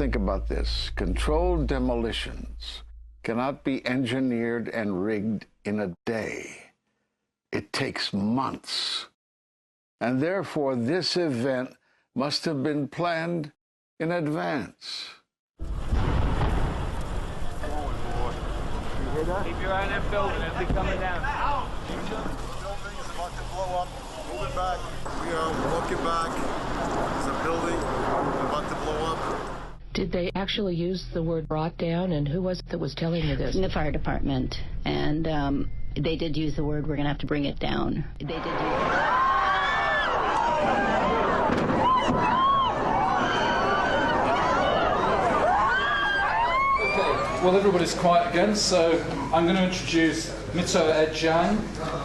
think about this. Controlled demolitions cannot be engineered and rigged in a day. It takes months. And therefore, this event must have been planned in advance. You hear that? Keep your eye on that building. It'll be coming down. The building is about to blow up. Moving back. We are walking back. There's a building about to blow up. Did they actually use the word brought down, and who was it that was telling you this? In the fire department, and they did use the word, we're going to have to bring it down. They did use it. Well, everybody's quiet again, so I'm going to introduce Mitoa Edjang.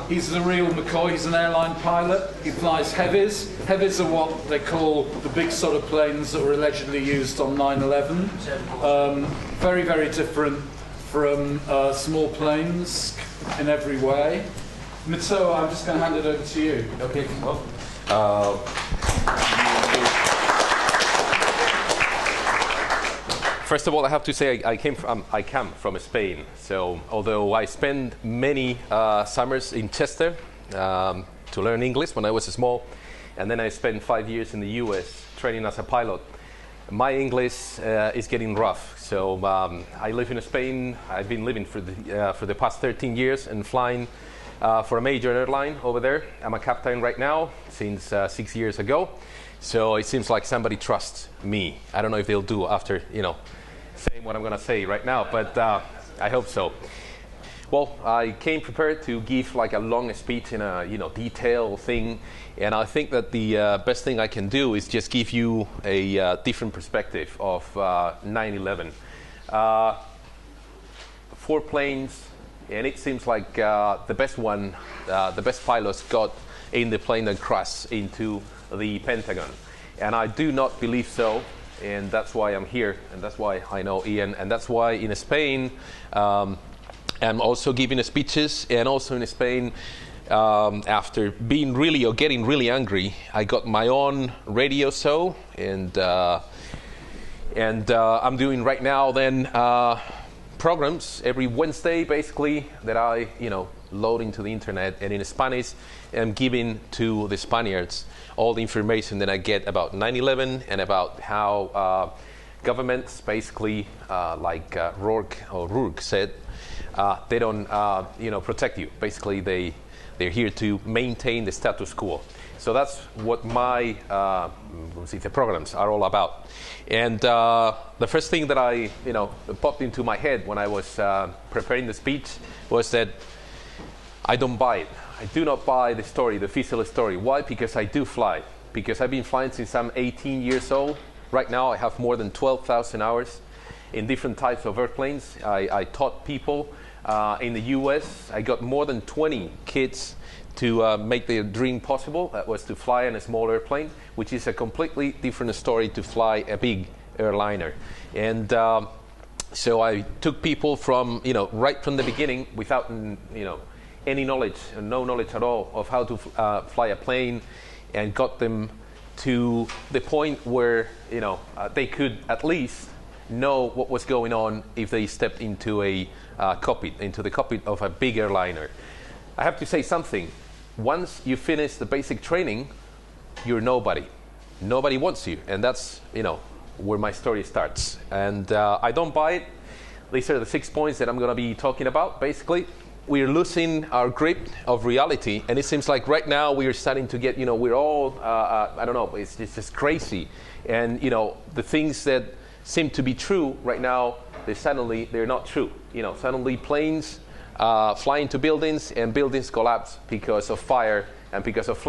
He's the real McCoy. He's an airline pilot. He flies heavies. Heavies are what they call the big sort of planes that were allegedly used on 9/11. Very, very different from small planes in every way. Mitoa, I'm just going to hand it over to you. Okay. Well, first of all, I have to say I come from Spain. So although I spent many summers in Chester to learn English when I was small, and then I spent 5 years in the U.S. training as a pilot, my English is getting rough. So I live in Spain. I've been living for the past 13 years and flying for a major airline over there. I'm a captain right now since 6 years ago. So it seems like somebody trusts me. I don't know if they'll do after, saying what I'm going to say right now, but I hope so. Well, I came prepared to give like a long speech in a detailed thing, and I think that the best thing I can do is just give you a different perspective of 9/11. 4 planes, and it seems like the best pilots got in the plane that crashed into the Pentagon, and I do not believe so. And that's why I'm here, and that's why I know Ian, and that's why in Spain I'm also giving speeches, and also in Spain after being getting really angry, I got my own radio show, and I'm doing right now then programs every Wednesday basically that I load into the internet, and in Spanish I'm giving to the Spaniards all the information that I get about 9/11 and about how governments basically, like Rourke said, they don't protect you. Basically, they're here to maintain the status quo. So that's what my the programs are all about. And the first thing that I popped into my head when I was preparing the speech was that I don't buy it. I do not buy the story, the official story. Why? Because I do fly. Because I've been flying since I'm 18 years old. Right now I have more than 12,000 hours in different types of airplanes. I taught people in the US. I got more than 20 kids to make their dream possible. That was to fly in a small airplane, which is a completely different story to fly a big airliner. And so I took people from, right from the beginning without, any knowledge, no knowledge at all of how to fly a plane, and got them to the point where they could at least know what was going on if they stepped into the cockpit of a big airliner. I have to say something. Once you finish the basic training, you're nobody. Nobody wants you, and that's where my story starts. And I don't buy it. These are the 6 points that I'm going to be talking about. Basically, we're losing our grip of reality, and it seems like right now we are starting to get, we're all, I don't know, it's just crazy. And, the things that seem to be true right now, they're not true. Suddenly planes fly into buildings, and buildings collapse because of fire and because of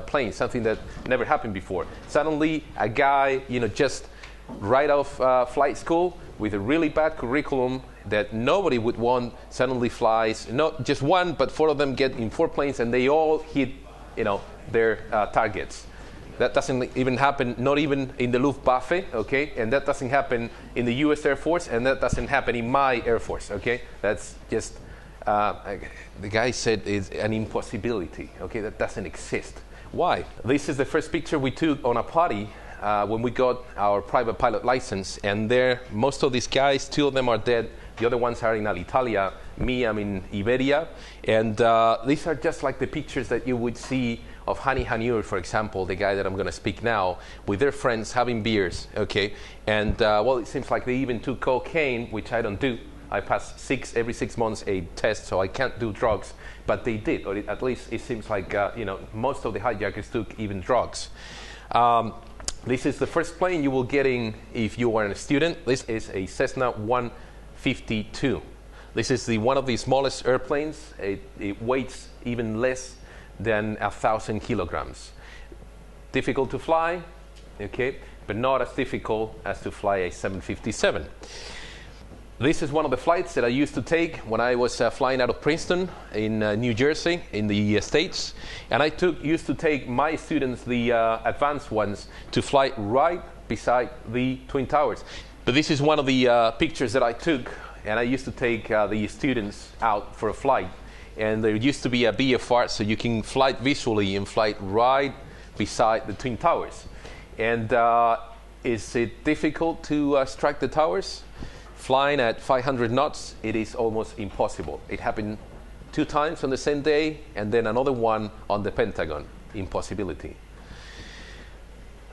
planes, something that never happened before. Suddenly a guy, just right off flight school with a really bad curriculum that nobody would want, suddenly flies, not just one, but 4 of them get in 4 planes, and they all hit, their targets. That doesn't even happen, not even in the Luftwaffe, okay? And that doesn't happen in the U.S. Air Force, and that doesn't happen in my Air Force, okay? That's just, the guy said it's an impossibility, okay? That doesn't exist. Why? This is the first picture we took on a party when we got our private pilot license, and there, most of these guys, 2 of them are dead. The other ones are in Alitalia. Me, I'm in Iberia. And these are just like the pictures that you would see of Hani Hanjour, for example, the guy that I'm going to speak now, with their friends having beers, okay? And, well, it seems like they even took cocaine, which I don't do. I pass every 6 months a test, so I can't do drugs. But they did, or at least it seems like, most of the hijackers took even drugs. This is the first plane you will get in if you are a student. This is a Cessna 152. This is one of the smallest airplanes. It weighs even less than 1,000 kilograms. Difficult to fly, okay, but not as difficult as to fly a 757. This is one of the flights that I used to take when I was flying out of Princeton in New Jersey in the States. And I used to take my students, the advanced ones, to fly right beside the Twin Towers. But this is one of the pictures that I took, and I used to take the students out for a flight. And there used to be a VFR, so you can fly visually and fly right beside the Twin Towers. And is it difficult to strike the towers? Flying at 500 knots, it is almost impossible. It happened 2 times on the same day, and then another one on the Pentagon. Impossibility.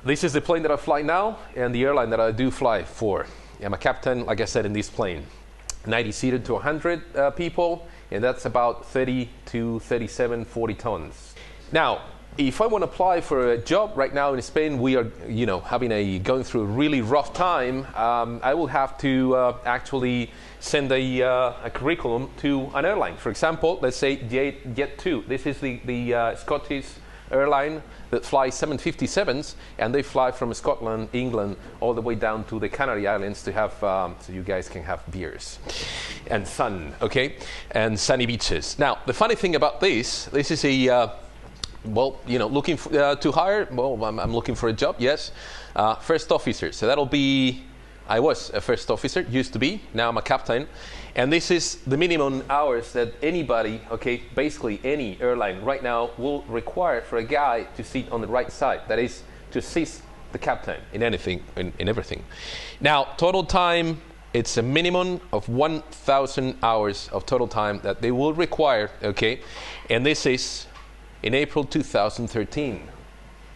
This is the plane that I fly now, and the airline that I do fly for. I'm a captain, like I said, in this plane. 90 seated to 100 people, and that's about 30 to 37, 40 tons. Now, if I want to apply for a job right now in Spain, we are, going through a really rough time. I will have to actually send a curriculum to an airline. For example, let's say Jet2. This is the Scottish airline that flies 757s, and they fly from Scotland, England, all the way down to the Canary Islands to have, so you guys can have beers and sun, okay, and sunny beaches. Now, the funny thing about this is a looking to hire. Well, I'm looking for a job. Yes, first officer. So that'll be. I was a first officer, used to be. Now I'm a captain, and this is the minimum hours that anybody, okay, basically any airline right now will require for a guy to sit on the right side. That is to assist the captain in anything, in everything. Now, total time. It's a minimum of 1,000 hours of total time that they will require. Okay, and this is. In April 2013,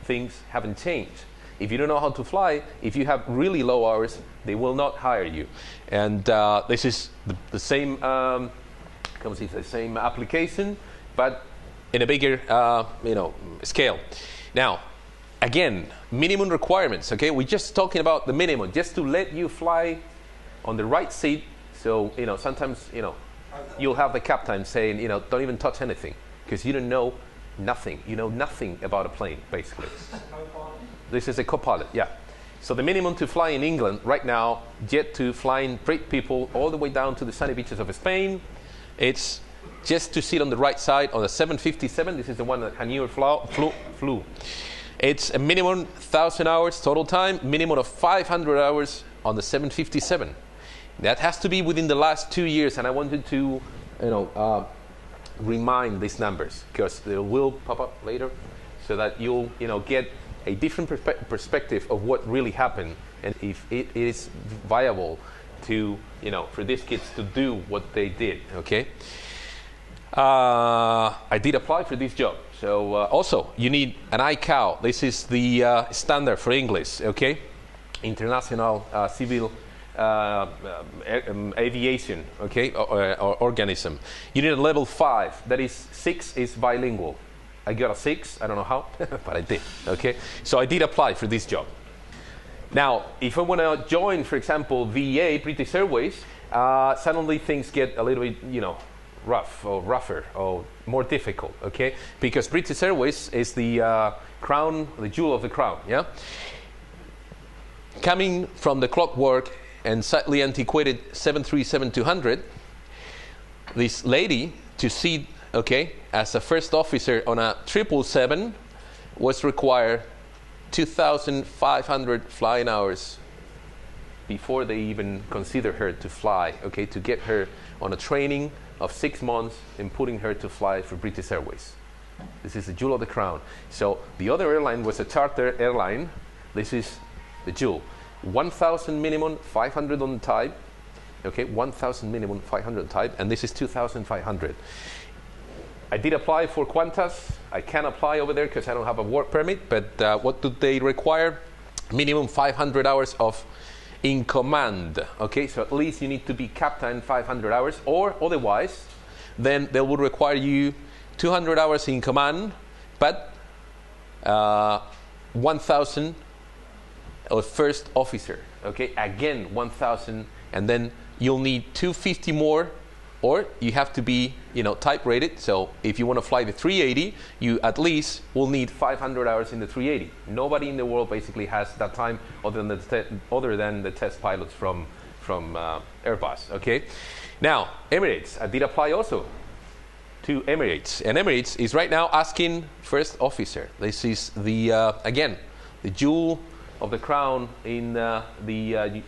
things haven't changed. If you don't know how to fly, if you have really low hours, they will not hire you. And this is the same, the same application, but in a bigger, scale. Now, again, minimum requirements. Okay, we're just talking about the minimum, just to let you fly on the right seat. So sometimes you'll have the captain saying, don't even touch anything because you don't know. Nothing. You know nothing about a plane, basically. This is a co-pilot, yeah. So the minimum to fly in England right now, Jet2 flying great people all the way down to the sunny beaches of Spain. It's just to sit on the right side on the 757. This is the one that Hanjour flew. It's a minimum 1,000 hours total time, minimum of 500 hours on the 757. That has to be within the last 2 years, and I wanted to, remind these numbers because they will pop up later, so that you'll get a different perspective of what really happened and if it is viable to for these kids to do what they did. Okay. I did apply for this job. So also you need an ICAO. This is the standard for English. Okay, International Civil. Aviation, okay, or organism. You need a level 5. That is 6 is bilingual. I got a 6. I don't know how, but I did. Okay, so I did apply for this job. Now, if I want to join, for example, VA, British Airways, suddenly things get a little bit, rough or rougher or more difficult. Okay, because British Airways is the crown, the jewel of the crown. Yeah, coming from the clockwork and slightly antiquated 737-200, this lady to see, okay, as a first officer on a 777 was required 2,500 flying hours before they even consider her to fly, okay, to get her on a training of 6 months and putting her to fly for British Airways. This is the jewel of the crown. So the other airline was a charter airline. This is the Joule. 1,000 minimum, 500 on type. Okay, 1,000 minimum, 500 type, and this is 2,500. I did apply for Qantas. I can apply over there because I don't have a work permit, but what do they require? Minimum 500 hours of in command. Okay, so at least you need to be captain 500 hours, or otherwise, then they will require you 200 hours in command, but 1,000 of first officer. Okay, again 1,000, and then you'll need 250 more, or you have to be, type rated. So if you want to fly the 380, you at least will need 500 hours in the 380. Nobody in the world basically has that time other than the test pilots from Airbus. Okay. Now Emirates, I did apply also to Emirates, and Emirates is right now asking first officer. This is the again the jewel of the crown in the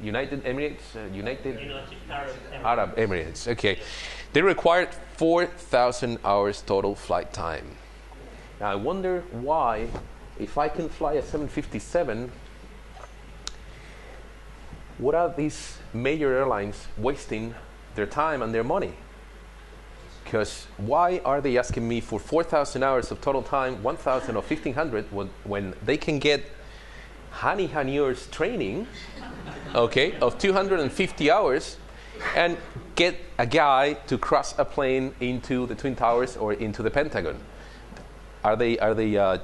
United Emirates, United Arab Emirates. Okay, they required 4,000 hours total flight time. Now I wonder why, if I can fly a 757, what are these major airlines wasting their time and their money? Because why are they asking me for 4,000 hours of total time, 1,000 or 1,500, when they can get Hani Hanjour's training, okay, of 250 hours, and get a guy to cross a plane into the Twin Towers or into the Pentagon? Are they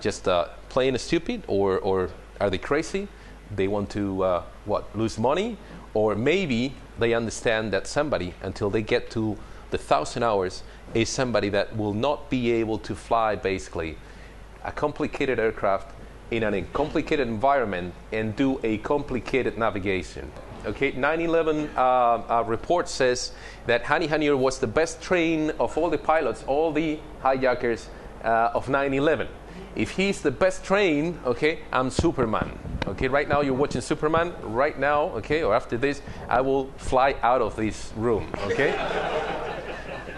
just plain stupid, or are they crazy? They want to lose money, or maybe they understand that somebody, until they get to the 1,000 hours, is somebody that will not be able to fly basically a complicated aircraft in a complicated environment and do a complicated navigation. Okay, 9/11 report says that Hani Hanjour was the best trained of all the pilots, all the hijackers of 9/11. If he's the best trained, okay, I'm Superman. Okay, right now you're watching Superman. Right now, okay, or after this, I will fly out of this room. Okay.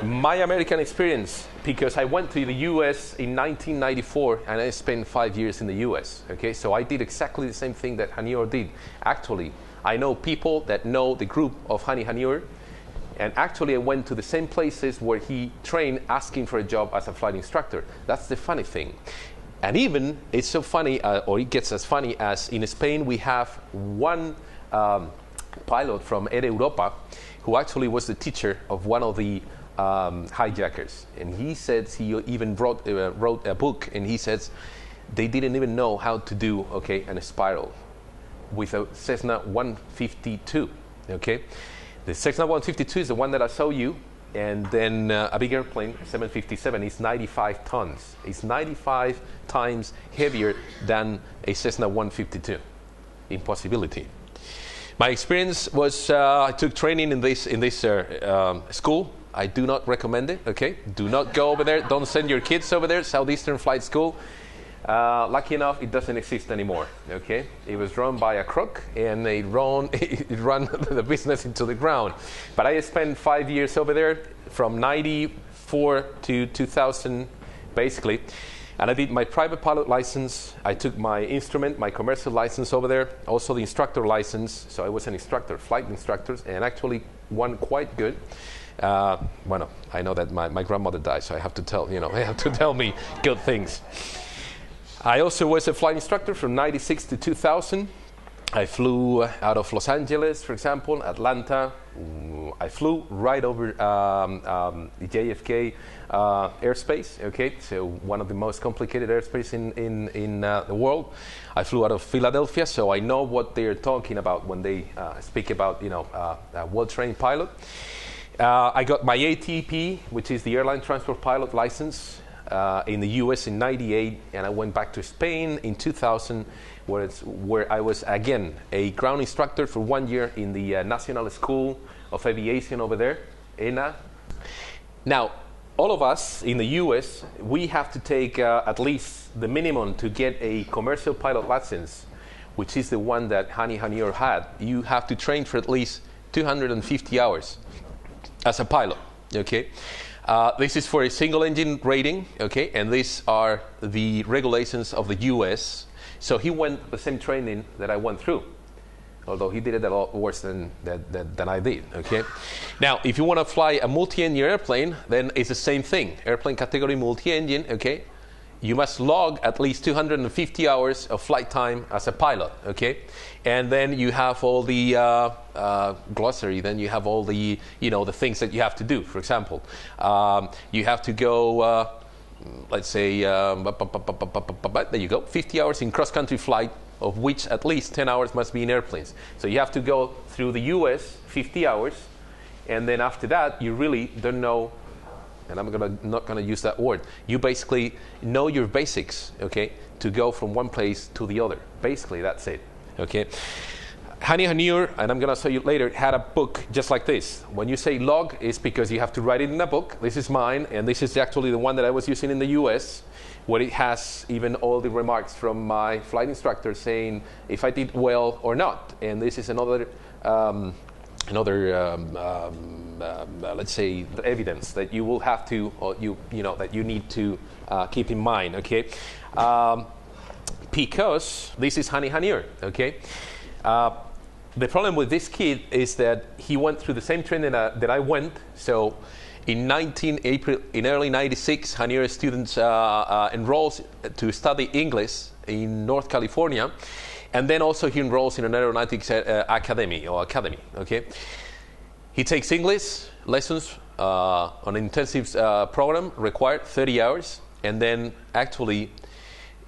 My American experience, because I went to the U.S. in 1994 and I spent 5 years in the U.S. Okay, so I did exactly the same thing that Hanjour did. Actually, I know people that know the group of Hani Hanjour, and actually I went to the same places where he trained, asking for a job as a flight instructor. That's the funny thing. And even it's so funny, or it gets as funny as in Spain we have one pilot from Air Europa who actually was the teacher of one of the hijackers, and he says he even wrote a book, and he says they didn't even know how to do a spiral with a Cessna 152. Okay, the Cessna 152 is the one that I showed you, and then a big airplane, 757, is 95 tons. It's 95 times heavier than a Cessna 152. Impossibility. My experience was I took training in this school. I do not recommend it. Okay, do not go over there. Don't send your kids over there. Southeastern Flight School. Lucky enough, it doesn't exist anymore. Okay, it was run by a crook, and it run the business into the ground. But I spent 5 years over there, from '94 to 2000, basically. And I did my private pilot license. I took my instrument, my commercial license over there, also the instructor license. So I was an instructor, flight instructor, and actually one quite good. I know that my grandmother died, so I have to tell me good things. I also was a flight instructor from '96 to 2000. I flew out of Los Angeles, for example, Atlanta. I flew right over the JFK airspace. Okay, so one of the most complicated airspace in the world. I flew out of Philadelphia, so I know what they're talking about when they speak about a well-trained pilot. I got my ATP, which is the Airline Transport Pilot license, in the US in '98, and I went back to Spain in 2000, where I was again a ground instructor for 1 year in the National School of Aviation over there, ENA. Now, all of us in the US, we have to take at least the minimum to get a commercial pilot license, which is the one that Hani Hanjour had. You have to train for at least 250 hours as a pilot. Okay. This is for a single engine rating, okay, and these are the regulations of the US. So he went the same training that I went through, although he did it a lot worse than I did, okay? Now, if you want to fly a multi-engine airplane, then it's the same thing. Airplane category multi-engine, okay? You must log at least 250 hours of flight time as a pilot, okay? And then you have all the glossary, then you have all the, the things that you have to do. For example, you have to go, let's say, there you go, 50 hours in cross-country flight, of which at least 10 hours must be in airplanes. So you have to go through the US 50 hours, and then after that, you really don't know, and I'm not gonna use that word, you basically know your basics, okay, to go from one place to the other. Basically, that's it, okay? Hani Hanjour, and I'm gonna show you later, had a book just like this. When you say log, it's because you have to write it in a book. This is mine, and this is actually the one that I was using in the US, where it has even all the remarks from my flight instructor saying if I did well or not. And this is another let's say, the evidence that you will have to, or that you need to keep in mind, okay? Because this is Hani Hanjour, okay? The problem with this kid is that he went through the same training that I went. So in early 96, Hanjour students enrolls to study English in North California. And then also he enrolls in an aeronautics academy, okay? He takes English lessons on an intensive program, required 30 hours. And then actually,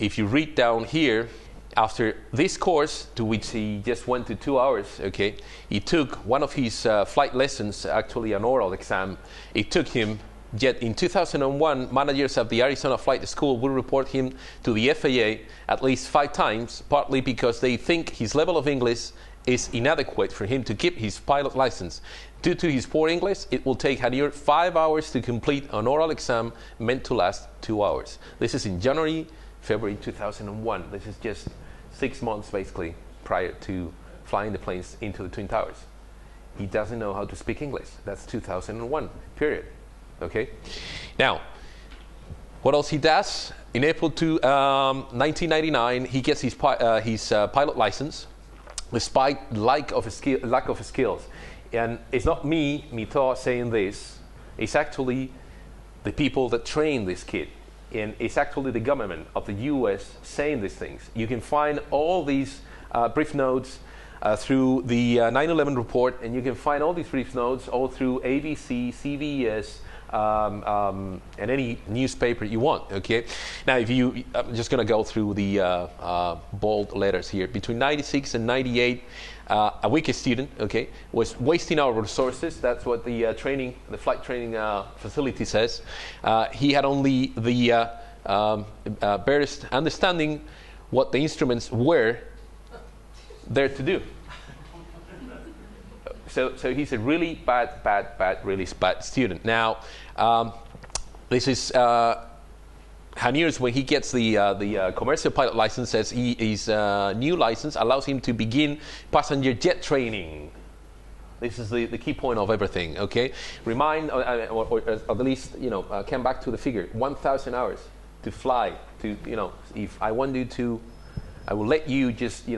if you read down here, after this course, to which he just went to 2 hours, okay, he took one of his flight lessons, actually an oral exam. It took him, yet in 2001, managers of the Arizona Flight School will report him to the FAA at least 5 times, partly because they think his level of English is inadequate for him to keep his pilot license. Due to his poor English, it will take Hanjour 5 hours to complete an oral exam meant to last 2 hours. This is in February 2001. This is just 6 months basically prior to flying the planes into the Twin Towers. He doesn't know how to speak English. That's 2001, period. Okay? Now, what else he does? In April 1999, he gets his pilot license, despite lack of skills. And it's not me, Mitoa, saying this. It's actually the people that train this kid. And it's actually the government of the US saying these things. You can find all these brief notes through the 9/11 report, and you can find all these brief notes all through ABC, CBS, and any newspaper you want, okay? Now, I'm just gonna go through the bold letters here. Between 96 and 98, a weak student, okay, was wasting our resources. That's what the flight training facility says. He had only the barest understanding what the instruments were there to do. So he's a really really bad student. Now, this is Hanjour's, when he gets the commercial pilot license, says his new license allows him to begin passenger jet training. This is the key point of everything, okay? Remind, or at least, come back to the figure, 1,000 hours to fly, if I want you to, I will let you just,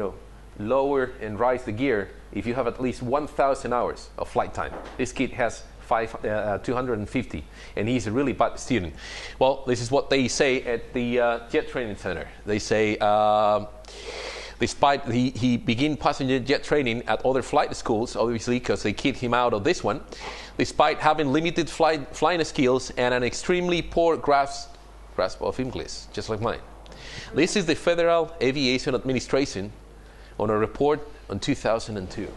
lower and rise the gear if you have at least 1,000 hours of flight time. This kid has 250, and he's a really bad student. Well, this is what they say at the Jet Training Center. They say, despite he began passenger jet training at other flight schools, obviously because they kicked him out of this one, despite having limited flying skills and an extremely poor grasp of English, just like mine. This is the Federal Aviation Administration on a report on 2002.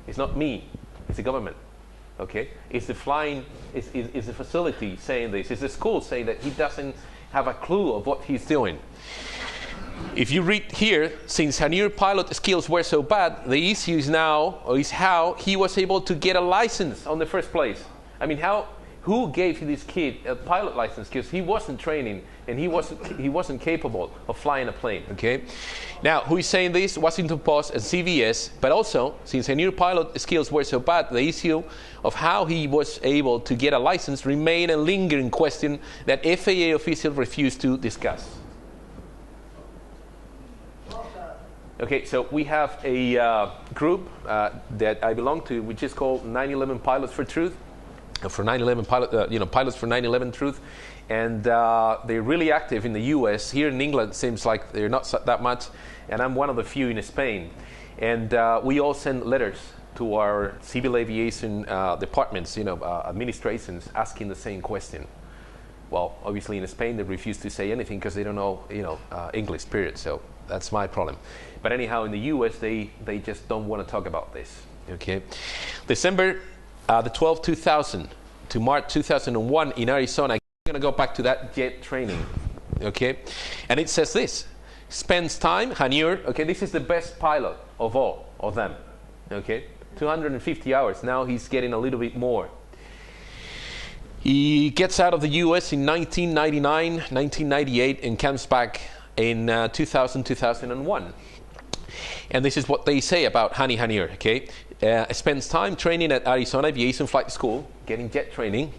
It's not me, it's the government. Okay, it's the it's the facility saying this. It's the school saying that he doesn't have a clue of what he's doing. If you read here, since Hanjour pilot skills were so bad, the issue is how he was able to get a license on the first place. I mean, who gave this kid a pilot license? Because he wasn't training and he wasn't capable of flying a plane. Okay, now who is saying this? Washington Post and CBS. But also, since Hanjour pilot skills were so bad, the issue of how he was able to get a license remained a lingering question that FAA officials refused to discuss. Okay, so we have a group that I belong to, which is called 9/11 Pilots for Truth, for 9/11 Pilots for 9/11 Truth, and they're really active in the U.S. Here in England, seems like they're not that much, and I'm one of the few in Spain. And we all send letters to our civil aviation departments, administrations, asking the same question. Well, obviously in Spain they refuse to say anything because they don't know, English, period. So that's my problem. But anyhow, in the U.S. they just don't want to talk about this. Okay, December the 12th, 2000 to March 2001 in Arizona. I'm going to go back to that jet training. Okay, and it says this: spends time, Hanjour. Okay, this is the best pilot of all of them. Okay, 250 hours. Now he's getting a little bit more. He gets out of the U.S. in 1999, 1998, and comes back in 2000, 2001. And this is what they say about Hani Hanjour, okay? Spends time training at Arizona Aviation Flight School, getting jet training,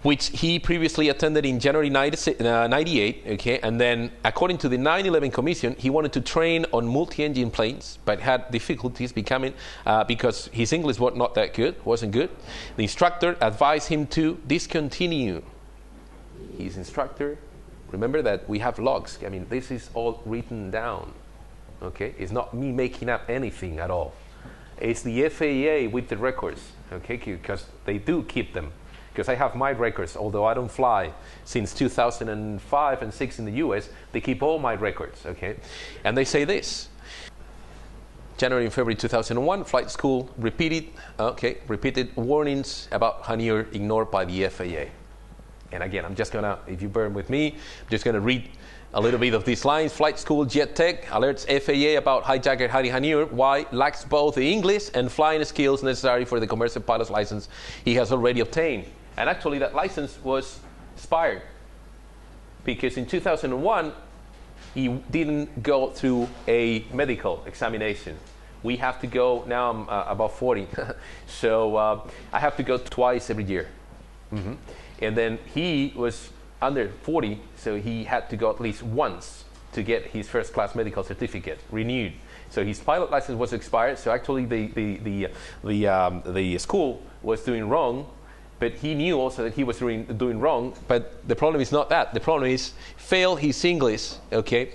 which he previously attended in January 98, okay? And then, according to the 9/11 Commission, he wanted to train on multi-engine planes, but had difficulties because his English was not that good, wasn't good. The instructor advised him to discontinue. His instructor, remember that we have logs. I mean, this is all written down, okay? It's not me making up anything at all. It's the F.A.A. with the records, okay? Because they do keep them. Because I have my records, although I don't fly since 2005 and 6 in the US, they keep all my records, okay? And they say this: January and February 2001, flight school repeated warnings about Hanjour ignored by the FAA. And again, I'm just gonna, if you bear with me, I'm just gonna read a little bit of these lines. Flight school jet tech alerts FAA about hijacker Hani Hanjour, why lacks both the English and flying skills necessary for the commercial pilot's license he has already obtained. And actually that license was expired because in 2001 he didn't go through a medical examination. We have to go, now I'm about 40, so I have to go twice every year. Mm-hmm. And then he was under 40, so he had to go at least once to get his first class medical certificate renewed. So his pilot license was expired, so actually the school was doing wrong, but he knew also that he was doing wrong. But the problem is not that. The problem is fail his English, okay,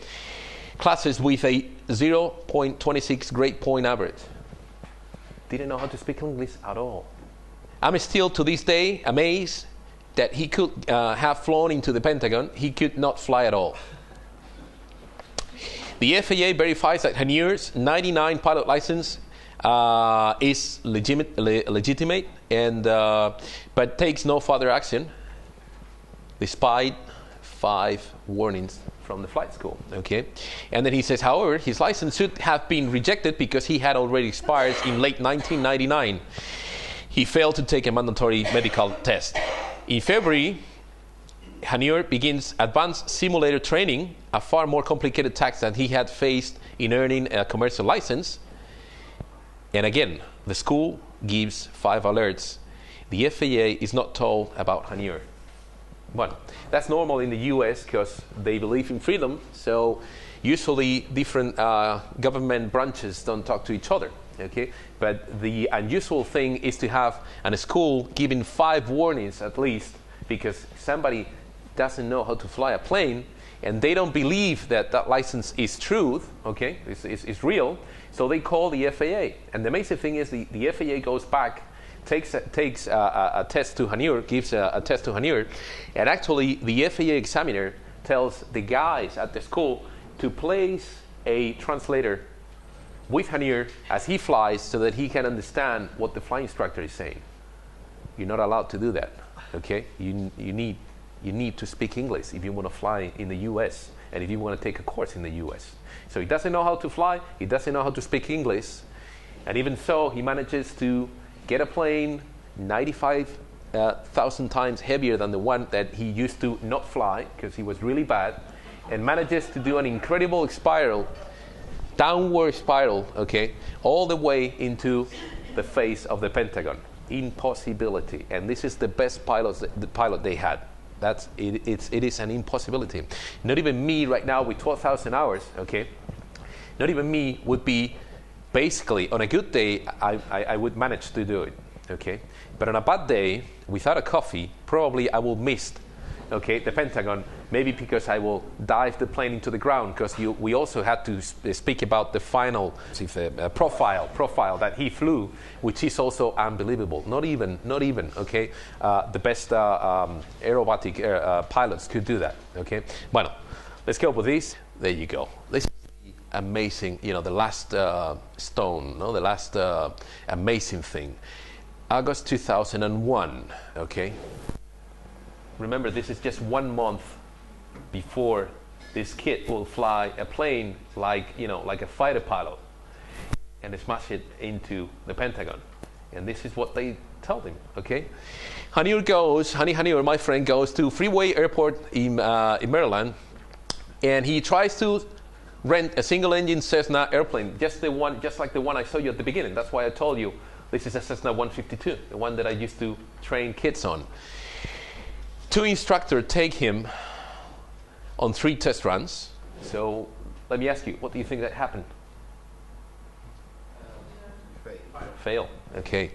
classes with a 0.26 grade point average. Didn't know how to speak English at all. I'm still to this day amazed that he could have flown into the Pentagon. He could not fly at all. The FAA verifies that Hanjour's 99 pilot license is legitimate, and but takes no further action, despite 5 warnings from the flight school. Okay, and then he says, however, his license should have been rejected because he had already expired in late 1999. He failed to take a mandatory medical test. In February, Hanjour begins advanced simulator training, a far more complicated task than he had faced in earning a commercial license. And again, the school gives 5 alerts. The FAA is not told about Hanjour. Well, that's normal in the US because they believe in freedom, so usually different government branches don't talk to each other. Okay, but the unusual thing is to have a school giving 5 warnings at least because somebody doesn't know how to fly a plane and they don't believe that that license is truth, okay, it's real, so they call the FAA. And the amazing thing is the FAA goes back, takes a test to Hanjour, gives a test to Hanjour, and actually the FAA examiner tells the guys at the school to place a translator with Hanjour as he flies so that he can understand what the flight instructor is saying. You're not allowed to do that, okay? You need to speak English if you want to fly in the US and if you want to take a course in the US. So he doesn't know how to fly, he doesn't know how to speak English, and even so he manages to get a plane 95,000 times heavier than the one that he used to not fly because he was really bad, and manages to do an incredible downward spiral, okay, all the way into the face of the Pentagon. Impossibility. And this is the best pilot they had. It is an impossibility. Not even me right now with 12,000 hours, okay, not even me, would be basically, on a good day, I would manage to do it, okay? But on a bad day, without a coffee, probably I will miss, okay, the Pentagon, maybe because I will dive the plane into the ground, because we also had to speak about the final profile that he flew, which is also unbelievable. Not even, okay? The best aerobatic pilots could do that, okay? Bueno, let's go with this. There you go. This is the amazing, the last stone, no? The last amazing thing. August 2001, okay? Remember, this is just 1 month before this kid will fly a plane like a fighter pilot and smash it into the Pentagon. And this is what they told him, okay? Hani Hanjour, my friend, goes to Freeway Airport in Maryland, and he tries to rent a single-engine Cessna airplane, just like the one I showed you at the beginning. That's why I told you this is a Cessna 152, the one that I used to train kids on. 2 instructors take him on 3 test runs. So let me ask you, what do you think that happened? Fail. Okay.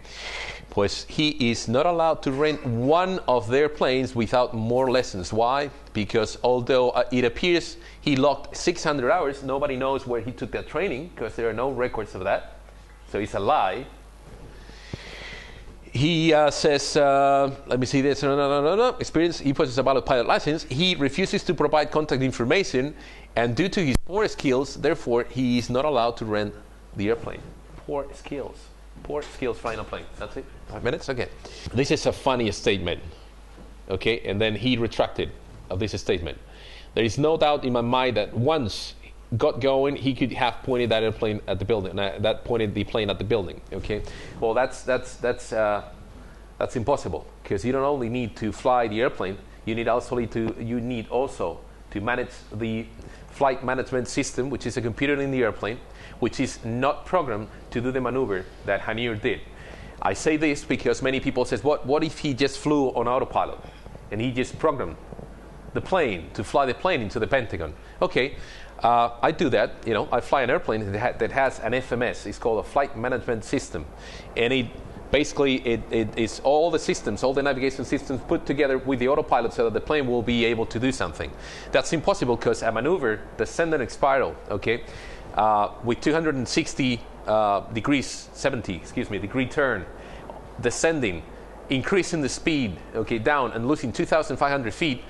Pues he is not allowed to rent one of their planes without more lessons. Why? Because although it appears he logged 600 hours, nobody knows where he took that training, because there are no records of that. So it's a lie. He says, let me see this, no. Experience, he possesses a valid pilot license. He refuses to provide contact information, and due to his poor skills, therefore, he is not allowed to rent the airplane. Poor skills flying a plane. That's it. 5 minutes? Okay. This is a funny statement, okay? And then he retracted of this statement. There is no doubt in my mind that once got going, he could have pointed that airplane at the building. That pointed the plane at the building. Okay. Well, that's impossible, because you don't only need to fly the airplane. You need also to manage the flight management system, which is a computer in the airplane, which is not programmed to do the maneuver that Hanjour did. I say this because many people say, what if he just flew on autopilot and he just programmed the plane to fly the plane into the Pentagon? Okay. I do that. I fly an airplane that has an FMS. It's called a flight management system, and it is all the systems, all the navigation systems put together with the autopilot so that the plane will be able to do something. That's impossible, because a maneuver, descending spiral, okay, with 260 degree turn, descending, increasing the speed, okay, down and losing 2,500 feet,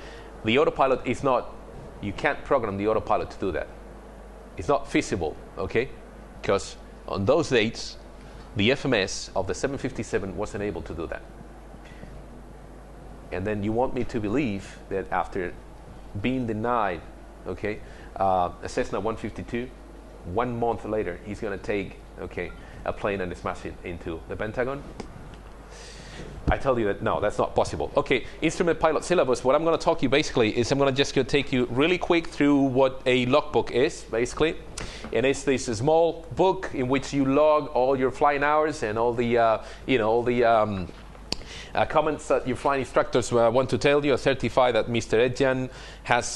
the autopilot is not. You can't program the autopilot to do that. It's not feasible, okay? Because on those dates, the FMS of the 757 wasn't able to do that. And then you want me to believe that after being denied, okay, a Cessna 152, 1 month later, he's going to take, okay, a plane and smash it into the Pentagon? I tell you that no, that's not possible. Okay, instrument pilot syllabus. What I'm going to talk you basically is I'm going to just take you really quick through what a logbook is, basically. And it's this small book in which you log all your flying hours and all the, comments that your flying instructors want to tell you, or certify that Mr. Edjang has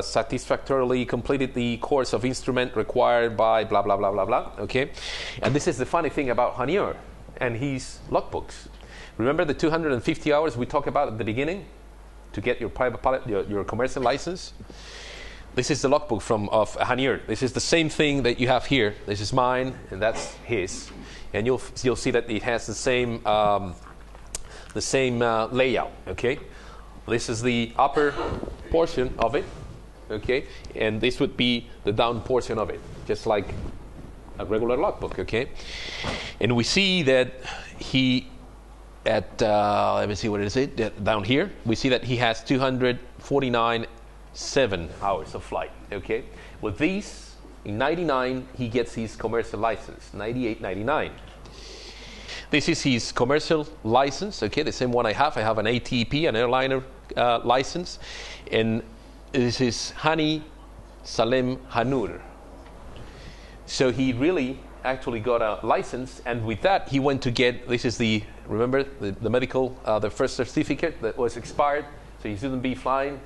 satisfactorily completed the course of instrument required by blah, blah, blah, blah, blah. Okay? And this is the funny thing about Hanjour and his logbooks. Remember the 250 hours we talked about at the beginning to get your private pilot, your commercial license? This is the logbook of Hanjour. This is the same thing that you have here. This is mine, and that's his. And you'll see that it has the same layout. Okay, this is the upper portion of it. Okay, and this would be the down portion of it, just like a regular logbook. Okay, and we see that he. Let me see what it is. Down here, we see that he has 249.7 hours of flight. Okay, with these, in '99 he gets his commercial license. 98, 99. This is his commercial license. Okay, the same one I have. I have an ATP, an airliner license, and this is Hani Hanjour. So he really actually got a license, and with that he went to get, this is the, remember the medical, the first certificate that was expired, so he shouldn't be flying.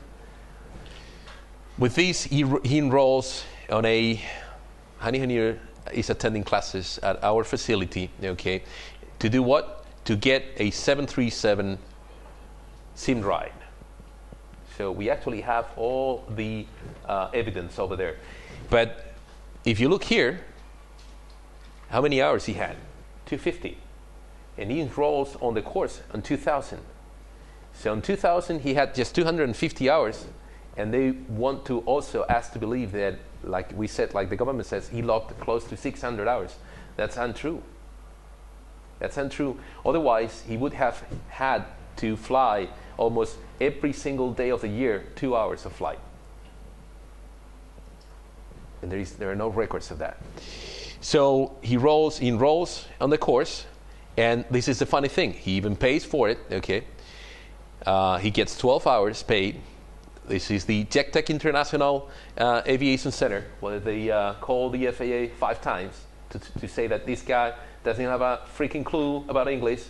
With this he enrolls on a Hani Hanjour is attending classes at our facility, okay, to do what? To get a 737 sim ride. So we actually have all the evidence over there. But if you look here, how many hours he had? 250. And he enrolls on the course on 2000. So in 2000, he had just 250 hours. And they want to also ask to believe that, like we said, like the government says, he logged close to 600 hours. That's untrue. That's untrue. Otherwise, he would have had to fly almost every single day of the year, 2 hours of flight. And there are no records of that. So he enrolls on the course, and this is the funny thing. He even pays for it, okay? He gets 12 hours paid. This is the JetTech International Aviation Center, where they call the F.A.A. 5 times to say that this guy doesn't have a freaking clue about English,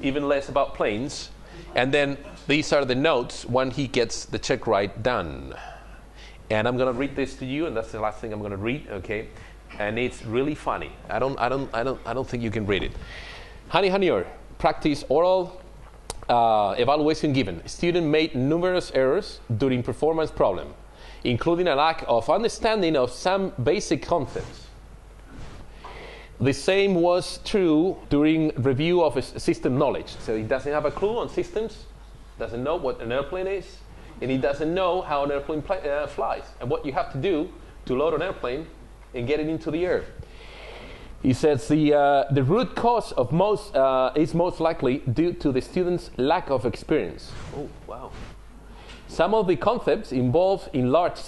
even less about planes. And then these are the notes when he gets the check ride done. And I'm going to read this to you, and that's the last thing I'm going to read, okay? And it's really funny. I don't think you can read it. Hani Hanjour, practice oral evaluation given. Student made numerous errors during performance problem, including a lack of understanding of some basic concepts. The same was true during review of system knowledge. So he doesn't have a clue on systems, doesn't know what an airplane is, and he doesn't know how an airplane flies and what you have to do to load an airplane and get it into the air. He says the root cause of is most likely due to the student's lack of experience. Oh, wow. Some of the concepts involved in large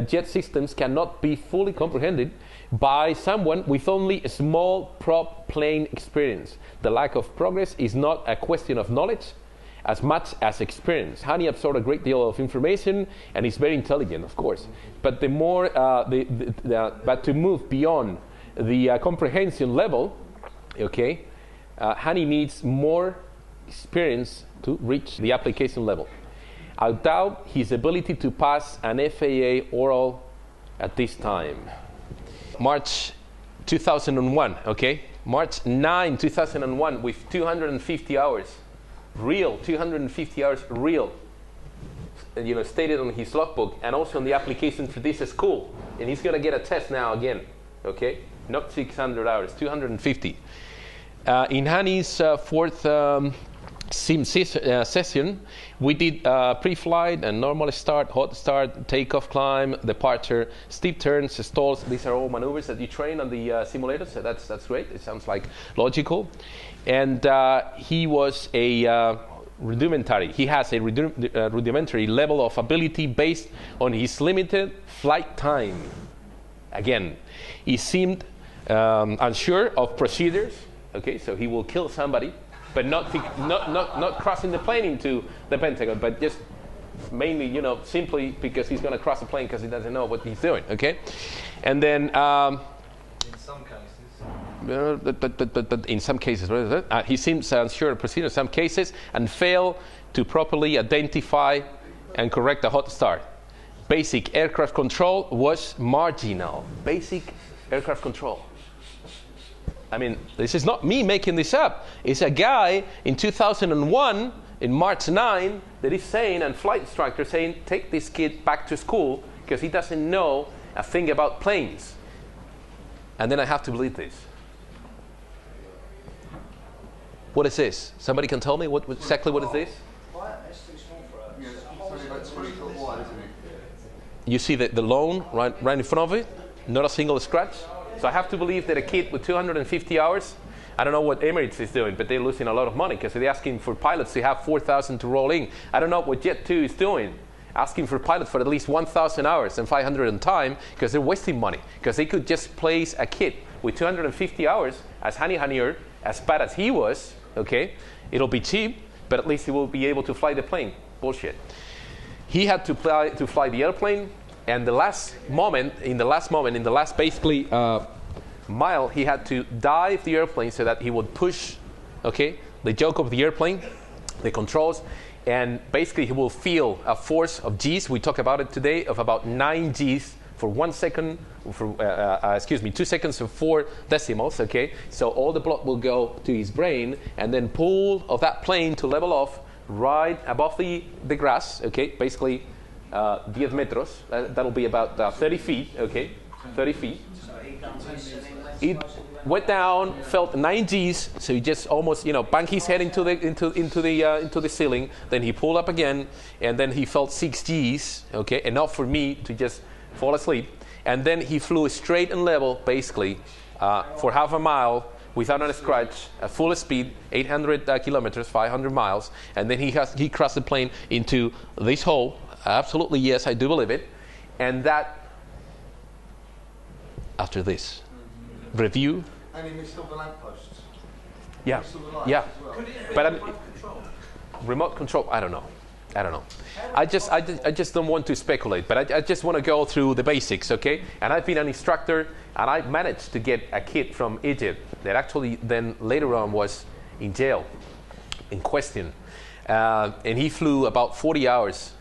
jet systems cannot be fully comprehended by someone with only a small prop plane experience. The lack of progress is not a question of knowledge as much as experience. Hani absorbed a great deal of information and is very intelligent, of course. But the more, but to move beyond the comprehension level, okay, Hani needs more experience to reach the application level. I doubt his ability to pass an F.A.A. oral at this time. March 2001, okay? March 9, 2001, with 250 hours, real, 250 hours, real, stated on his logbook and also on the application for this school. And he's going to get a test now again, okay? Not 600 hours, 250. In Hani's fourth sim session, we did pre-flight and normal start, hot start, takeoff, climb, departure, steep turns, stalls. These are all maneuvers that you train on the simulator, so that's great. It sounds like logical. And he was a rudimentary. He has a rudimentary level of ability based on his limited flight time. Again, he seemed unsure of procedures. Okay, so he will kill somebody, but not crossing the plane into the Pentagon, but just mainly, simply because he's going to cross the plane because he doesn't know what he's doing. Okay, and then in some cases, in some cases, he seems unsure of procedure in some cases and fail to properly identify and correct a hot start. Basic aircraft control was marginal. Basic aircraft control. I mean, this is not me making this up. It's a guy in 2001, in March 9, that is saying, and flight instructor saying, take this kid back to school because he doesn't know a thing about planes. And then I have to believe this. What is this? Somebody can tell me exactly what is this? You see the loan right in front of it? Not a single scratch? So I have to believe that a kid with 250 hours, I don't know what Emirates is doing, but they're losing a lot of money because they're asking for pilots to have 4,000 to roll in. I don't know what Jet2 is doing, asking for pilots for at least 1,000 hours and 500 on time because they're wasting money. Because they could just place a kid with 250 hours as Hani Hanjour, as bad as he was, okay? It'll be cheap, but at least he will be able to fly the plane. Bullshit. He had to fly the airplane. And in the last basically mile, he had to dive the airplane so that he would push, okay, the yoke of the airplane, the controls, and basically he will feel a force of G's. We talk about it today of about 9 G's for 1 second, for 2 seconds and 4 decimals, okay? So all the blood will go to his brain, and then pull of that plane to level off right above the grass, okay? Basically, 10 metros. That'll be about 30 feet, okay? 30 feet. It went down, felt 9 Gs, so he just almost, banged his head into the ceiling. Then he pulled up again, and then he felt 6 Gs, okay, enough for me to just fall asleep. And then he flew straight and level, basically, for half a mile without a scratch, at full speed, 800 kilometers, 500 miles. And then he crossed the plane into this hole. Absolutely, yes, I do believe it. And that, after this review. And he missed all the lampposts. Yeah, yeah. But remote control, I don't know. I just don't want to speculate, but I just want to go through the basics, okay? And I've been an instructor, and I managed to get a kid from Egypt that actually then later on was in jail, in question. And he flew about 40 hours.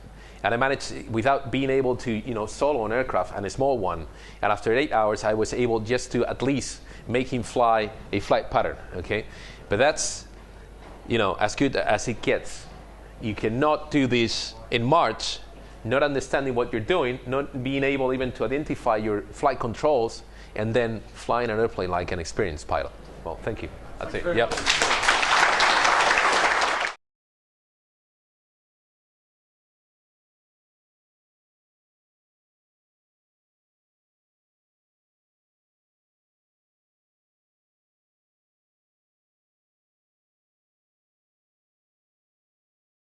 And I managed, without being able to, solo an aircraft, and a small one. And after 8 hours, I was able just to at least make him fly a flight pattern, okay? But that's, as good as it gets. You cannot do this in March, not understanding what you're doing, not being able even to identify your flight controls, and then flying an airplane like an experienced pilot. Well, thank you. That's it. Yep.